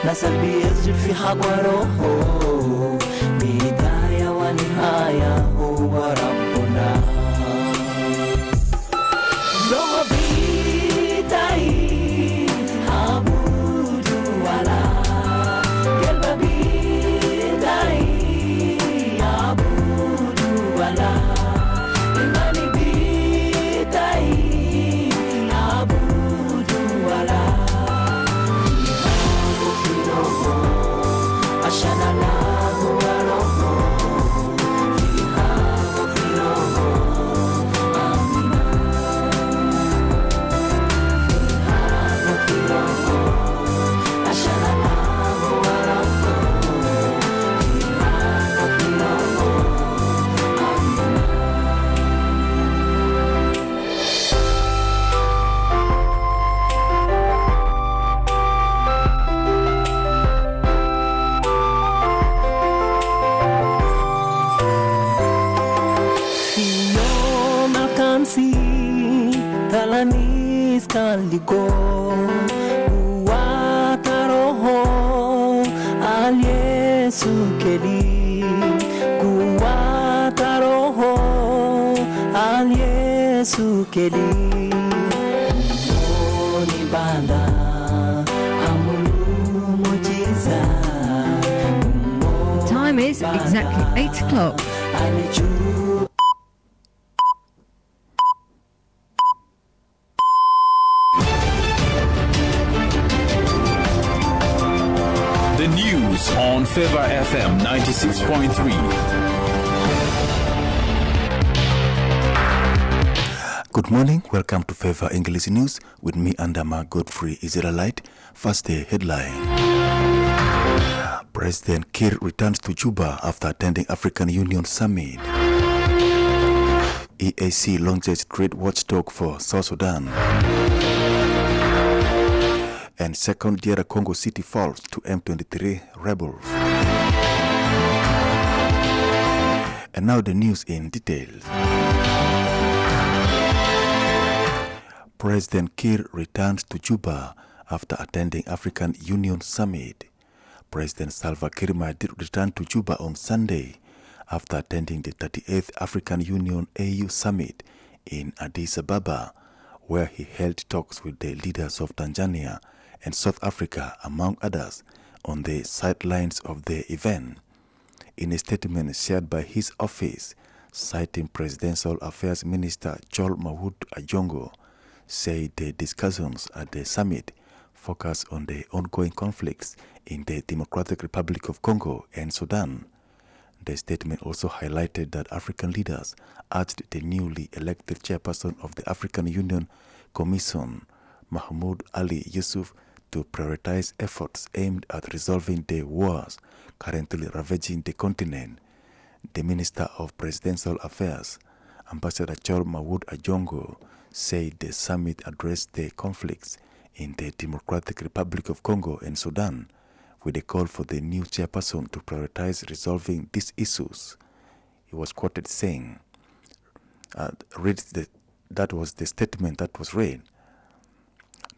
نسل يسجد في حقره بداية ونهاية هو ربنا لو بداية حمود ولا قلب بداية عبود ولا إيماني بداية عبود ولا عشان الله هو روحه فيها وفي روحه آمنا فيها وفي روحه عشان الله هو روحه فيها وفي روحه آمنا Talanis kaligo Uwata roho al Yesu keli Uwata roho al Yesu keli Moni banda amulu mujiza Time is exactly 8 o'clock. The news on Favour FM 96.3. Good morning, welcome to Favour English News with me, Andama Godfrey Israelite. First, the headline. President Kiir returns to Juba after attending African Union Summit. EAC launches trade watchdog for South Sudan. And second year Congo City falls to M23 rebels. And now the news in detail. President Kiir returns to Juba after attending African Union Summit. President Salva Kiir did return to Juba on Sunday after attending the 38th African Union AU Summit in Addis Ababa, where he held talks with the leaders of Tanzania and South Africa, among others, on the sidelines of the event. In a statement shared by his office, citing Presidential Affairs Minister Joel Mahud Ajongo, said the discussions at the summit focused on the ongoing conflicts in the Democratic Republic of Congo and Sudan. The statement also highlighted that African leaders urged the newly elected chairperson of the African Union Commission, Mahmoud Ali Yusuf, to prioritize efforts aimed at resolving the wars currently ravaging the continent. The Minister of Presidential Affairs, Ambassador Joel Mahud Ajongo, said the summit addressed the conflicts in the Democratic Republic of Congo and Sudan, with a call for the new chairperson to prioritize resolving these issues. He was quoted saying, that was the statement that was read.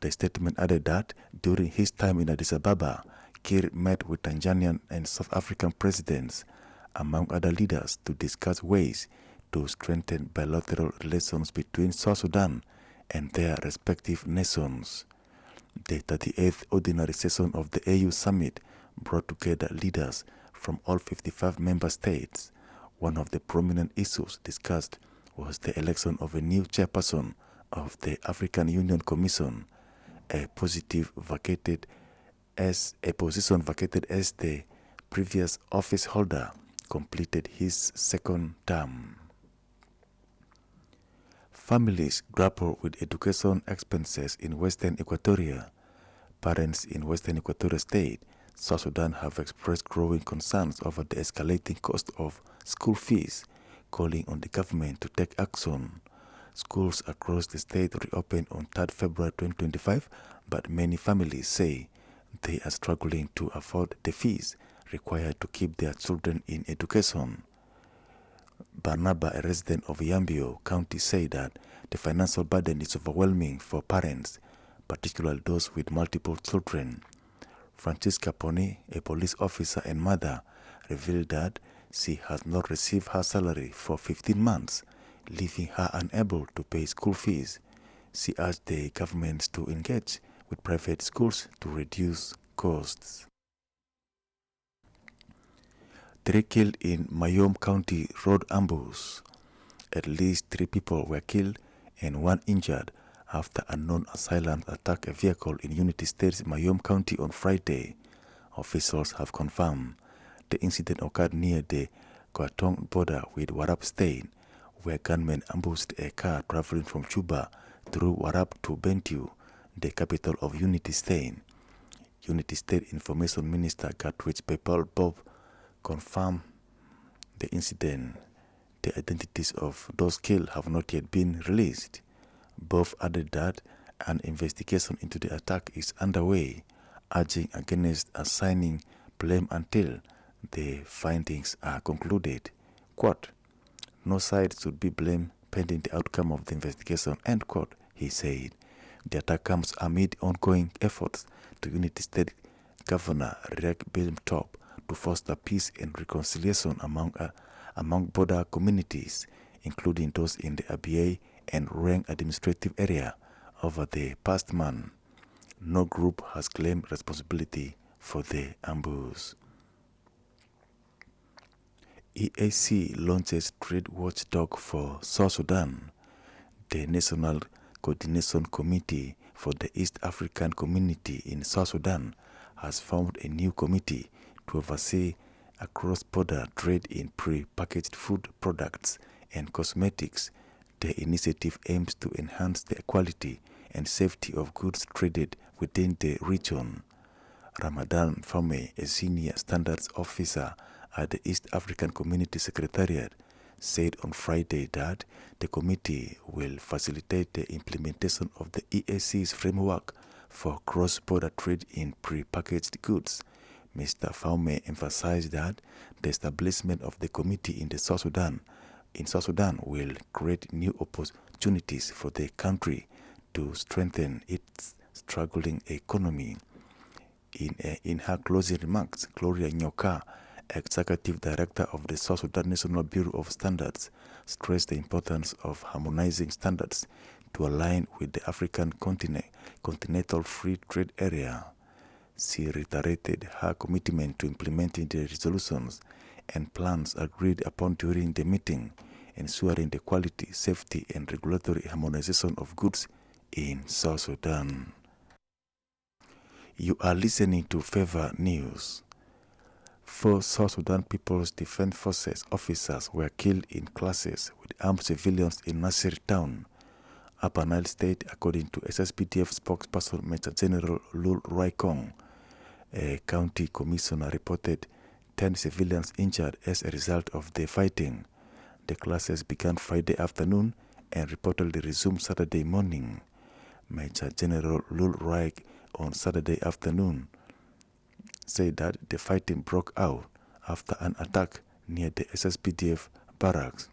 The statement added that during his time in Addis Ababa, Kiir met with Tanzanian and South African presidents, among other leaders, to discuss ways to strengthen bilateral relations between South Sudan and their respective nations. The 38th Ordinary Session of the AU Summit brought together leaders from all 55 member states. One of the prominent issues discussed was the election of a new chairperson of the African Union Commission, a position vacated as the previous office holder completed his second term. Families grapple with education expenses in Western Equatoria. Parents in Western Equatoria State, South Sudan, have expressed growing concerns over the escalating cost of school fees, calling on the government to take action. Schools across the state reopened on 3rd February 2025, but many families say they are struggling to afford the fees required to keep their children in education. Barnaba, a resident of Yambio County, said that the financial burden is overwhelming for parents, particularly those with multiple children. Francisca Poni, a police officer and mother, revealed that she has not received her salary for 15 months, leaving her unable to pay school fees. She urged the government to engage with private schools to reduce costs. 3 killed in Mayom County road ambush. At least 3 people were killed and 1 injured after unknown assailants attacked a vehicle in Unity State's Mayom County on Friday. Officials have confirmed the incident occurred near the Kwatong border with Warrap State, where gunmen ambushed a car traveling from Juba through Warrap to Bentiu, the capital of Unity State. Unity State Information Minister Gatwich Pepal Bob confirmed the incident. The identities of those killed have not yet been released. Both added that an investigation into the attack is underway, urging against assigning blame until the findings are concluded. Quote, "No side should be blamed pending the outcome of the investigation," end quote, he said. The attack comes amid ongoing efforts to Unity State Governor Riek Top to foster peace and reconciliation among border communities, including those in the Abia and Reng administrative area, over the past month. No group has claimed responsibility for the ambush. EAC launches trade watchdog for South Sudan. The National Coordination Committee for the East African Community in South Sudan has formed a new committee to oversee cross-border trade in pre-packaged food products and cosmetics. The initiative aims to enhance the quality and safety of goods traded within the region. Ramadan Fame, a senior standards officer at the East African Community Secretariat, said on Friday that the committee will facilitate the implementation of the EAC's framework for cross-border trade in pre-packaged goods. Mr. Faume emphasized that the establishment of the committee in South Sudan will create new opportunities for the country to strengthen its struggling economy. In her closing remarks, Gloria Nyoka, Executive Director of the South Sudan National Bureau of Standards, stressed the importance of harmonizing standards to align with the African Continental Free Trade Area. She reiterated her commitment to implementing the resolutions and plans agreed upon during the meeting, ensuring the quality, safety, and regulatory harmonization of goods in South Sudan. You are listening to Favour News. 4 South Sudan People's Defense Forces officers were killed in clashes with armed civilians in Nasir town, Upper Nile State, according to SSPDF spokesperson Major General Lul Raikong. A county commissioner reported 10 civilians injured as a result of the fighting. The clashes began Friday afternoon and reportedly resumed Saturday morning. Major General Lul Raik on Saturday afternoon said that the fighting broke out after an attack near the SSPDF barracks.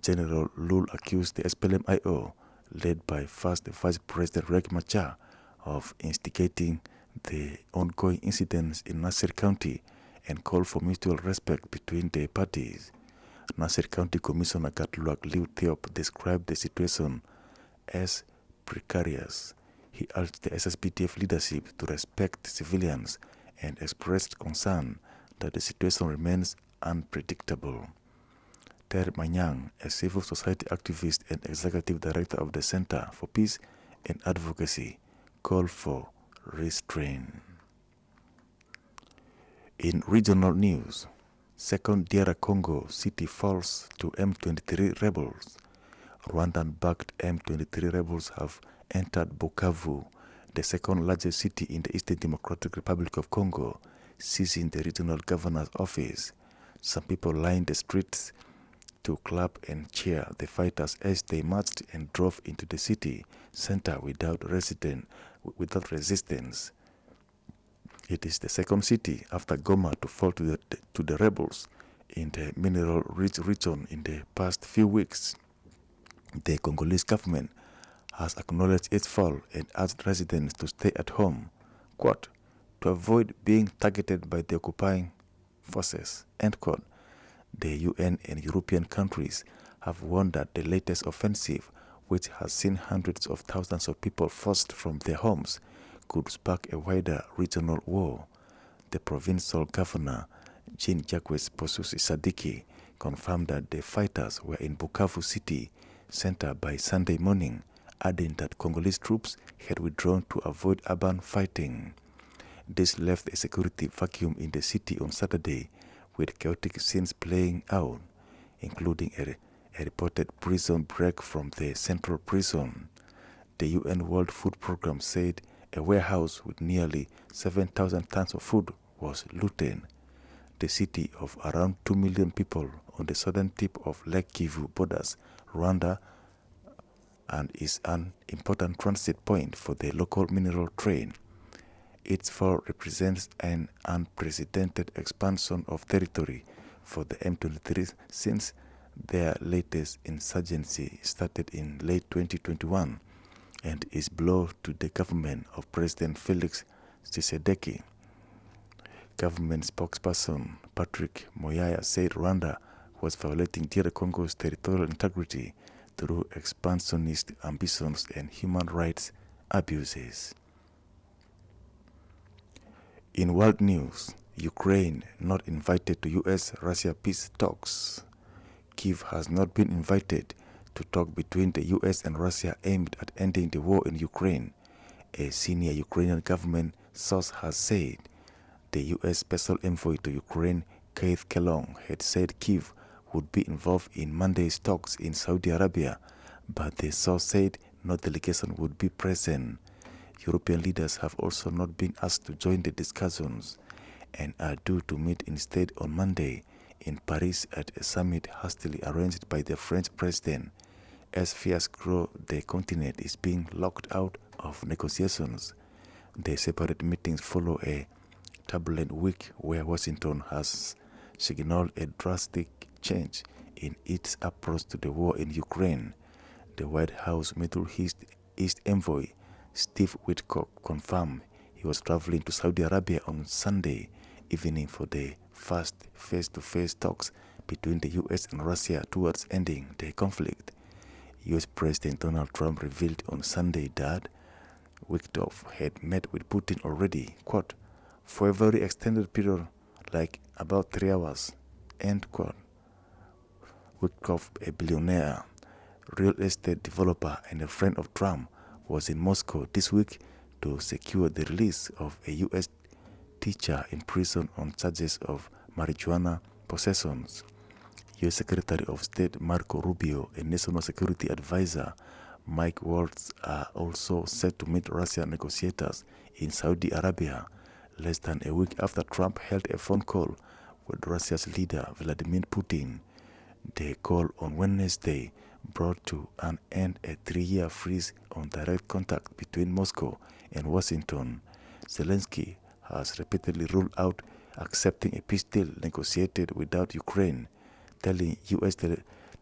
General Lul accused the SPLM-IO, led by First Vice President Riek Machar, of instigating the ongoing incidents in Nasir County and called for mutual respect between the parties. Nasir County Commissioner Gatluak Liu Theop described the situation as precarious. He urged the SSPDF leadership to respect civilians and expressed concern that the situation remains unpredictable. Ter Manyang, a civil society activist and executive director of the Center for Peace and Advocacy, called for restraint. In regional news, second DR Congo city falls to M23 rebels. Rwandan-backed M23 rebels have entered Bukavu, the second largest city in the Eastern Democratic Republic of Congo, seizing the regional governor's office. Some people lined the streets to clap and cheer the fighters as they marched and drove into the city center without resistance. It is the second city after Goma to fall to the rebels in the mineral-rich region in the past few weeks. The Congolese government has acknowledged its fall and asked residents to stay at home. Quote, to avoid being targeted by the occupying forces, end quote. The UN and European countries have warned that the latest offensive, which has seen hundreds of thousands of people forced from their homes, could spark a wider regional war. The provincial governor, Jean-Jacques Posusi-Sadiki, confirmed that the fighters were in Bukavu city center by Sunday morning, adding that Congolese troops had withdrawn to avoid urban fighting. This left a security vacuum in the city on Saturday, with chaotic scenes playing out, including a reported prison break from the central prison. The UN World Food Programme said a warehouse with nearly 7,000 tons of food was looted. The city of around 2 million people on the southern tip of Lake Kivu borders Rwanda and is an important transit point for the local mineral trade. Its fall represents an unprecedented expansion of territory for the M23 since their latest insurgency started in late 2021 and is blow to the government of President Felix Tshisekedi. Government spokesperson Patrick Moyaya said Rwanda was violating DR Congo's territorial integrity through expansionist ambitions and human rights abuses. In world news, Ukraine not invited to US-Russia peace talks. Kyiv has not been invited to talk between the US and Russia aimed at ending the war in Ukraine, a senior Ukrainian government source has said. The US Special Envoy to Ukraine, Keith Kellogg, had said Kyiv would be involved in Monday's talks in Saudi Arabia, but the source said no delegation would be present. European leaders have also not been asked to join the discussions and are due to meet instead on Monday in Paris at a summit hastily arranged by the French president. As fears grow, the continent is being locked out of negotiations. The separate meetings follow a turbulent week where Washington has signaled a drastic change in its approach to the war in Ukraine. The White House Middle East envoy Steve Witkoff confirmed he was traveling to Saudi Arabia on Sunday evening for the first face-to-face talks between the US and Russia towards ending the conflict. US President Donald Trump revealed on Sunday that Witkoff had met with Putin already, quote, for a very extended period, like about 3 hours, end quote. Witkoff, a billionaire, real estate developer and a friend of Trump, was in Moscow this week to secure the release of a U.S. teacher in prison on charges of marijuana possessions. U.S. Secretary of State Marco Rubio and National Security Advisor Mike Waltz are also set to meet Russian negotiators in Saudi Arabia less than a week after Trump held a phone call with Russia's leader Vladimir Putin. The call on Wednesday brought to an end a 3-year freeze on direct contact between Moscow and Washington. Zelensky has repeatedly ruled out accepting a peace deal negotiated without Ukraine, telling U.S.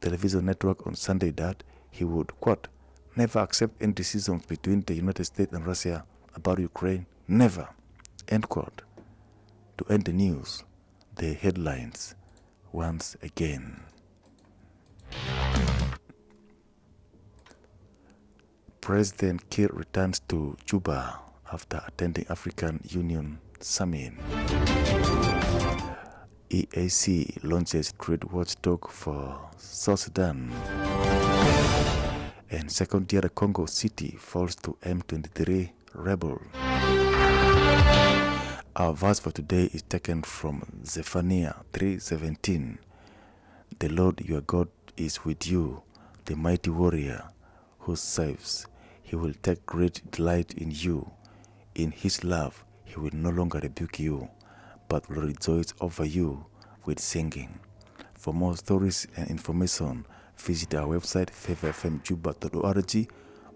television network on Sunday that he would, quote, never accept any decisions between the United States and Russia about Ukraine, never, end quote. To end the news, the headlines once again. President Kiir returns to Juba after attending African Union Summit. EAC launches trade watchdog for South Sudan. And second DR Congo city falls to M23 rebel. Our verse for today is taken from Zephaniah 3:17. The Lord your God is with you, the mighty warrior who saves. He will take great delight in you. In his love, he will no longer rebuke you, but will rejoice over you with singing. For more stories and information, visit our website favourfmjuba.org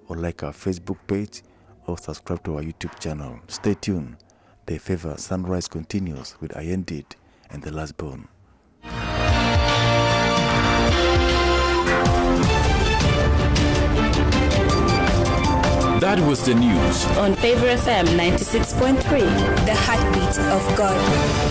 or like our Facebook page or subscribe to our YouTube channel. Stay tuned. The Favour Sunrise continues with I Ended and The Last Bone. That was the news on Favour FM 96.3, the heartbeat of God.